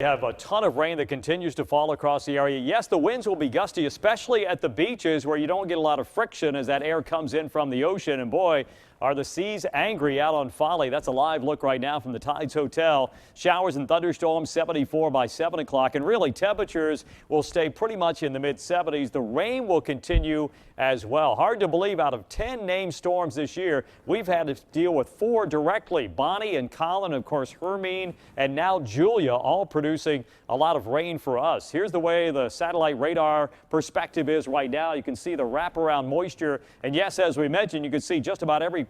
We have a ton of rain that continues to fall across the area. Yes, the winds will be gusty, especially at the beaches where you don't get a lot of friction as that air comes in from the ocean. And boy, are the seas angry out on Folly. That's a live look right now from the Tides Hotel. Showers and thunderstorms 74 by 7 o'clock. And really, temperatures will stay pretty much in the mid-70s. The rain will continue as well. Hard to believe, out of 10 named storms this year, we've had to deal with 4 directly. Bonnie and Colin, of course, Hermine, and now Julia, all producing a lot of rain for us. Here's the way the satellite radar perspective is right now. You can see the wraparound moisture. And yes, as we mentioned, you can see just about everybody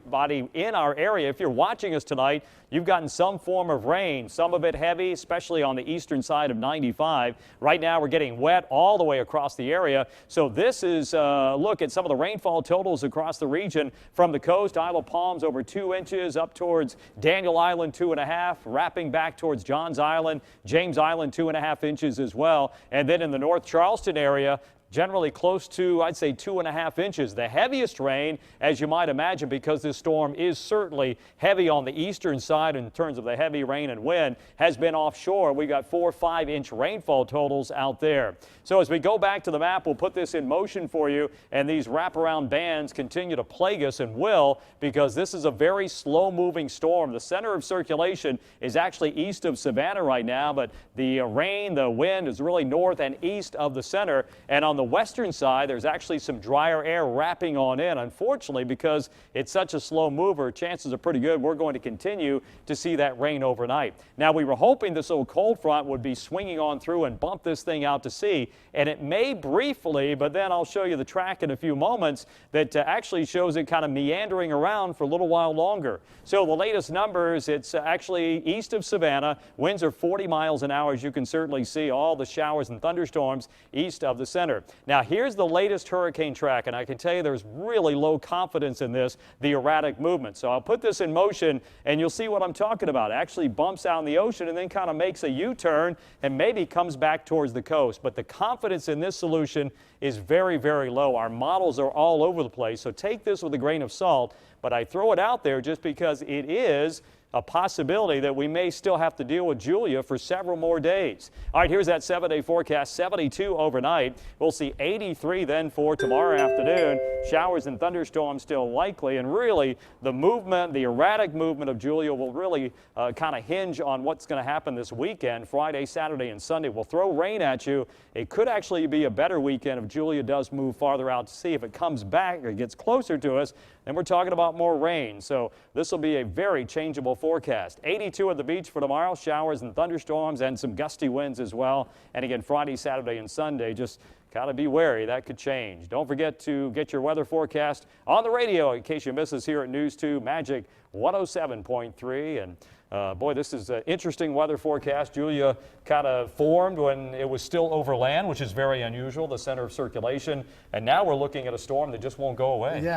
in our area. If you're watching us tonight, you've gotten some form of rain, some of it heavy, especially on the eastern side of 95. Right now, we're getting wet all the way across the area. So this is a look at some of the rainfall totals across the region from the coast. Isle of Palms over 2 inches, up towards Daniel Island 2.5, wrapping back towards Johns Island, James Island 2.5 inches as well. And then in the North Charleston area, generally close to, I'd say, 2.5 inches. The heaviest rain, as you might imagine, because this storm is certainly heavy on the eastern side in terms of the heavy rain and wind, has been offshore. We got 4 or 5 inch rainfall totals out there. So as we go back to the map, we'll put this in motion for you, and these wraparound bands continue to plague us, and will, because this is a very slow moving storm. The center of circulation is actually east of Savannah right now, but the rain, the wind is really north and east of the center. And on the western side, there's actually some drier air wrapping on in. Unfortunately, because it's such a slow mover, chances are pretty good we're going to continue to see that rain overnight. Now, we were hoping this little cold front would be swinging on through and bump this thing out to sea, and it may briefly, but then I'll show you the track in a few moments that actually shows it kind of meandering around for a little while longer. So the latest numbers, it's actually east of Savannah. Winds are 40 miles an hour, as you can certainly see. All the showers and thunderstorms east of the center. Now, here's the latest hurricane track, and I can tell you there's really low confidence in this, the erratic movement. So I'll put this in motion, and you'll see what I'm talking about. It actually bumps out in the ocean and then kind of makes a U-turn and maybe comes back towards the coast. But the confidence in this solution is very, very low. Our models are all over the place, so take this with a grain of salt. But I throw it out there just because it is a possibility that we may still have to deal with Julia for several more days. All right, here's that 7-day forecast. 72 overnight. We'll see 83 then for tomorrow afternoon. Showers and thunderstorms still likely, and really the movement, the erratic movement of Julia will really kind of hinge on what's going to happen this weekend. Friday, Saturday, and Sunday will throw rain at you. It could actually be a better weekend if Julia does move farther out to sea. If it comes back or gets closer to us, then we're talking about more rain. So this will be a very changeable forecast. 82 at the beach for tomorrow, showers and thunderstorms and some gusty winds as well. And again, Friday, Saturday, and Sunday, just gotta be wary. That could change. Don't forget to get your weather forecast on the radio in case you miss us here at News 2 Magic 107.3. And boy, this is an interesting weather forecast. Julia kind of formed when it was still over land, which is very unusual, the center of circulation. And now we're looking at a storm that just won't go away. Yeah.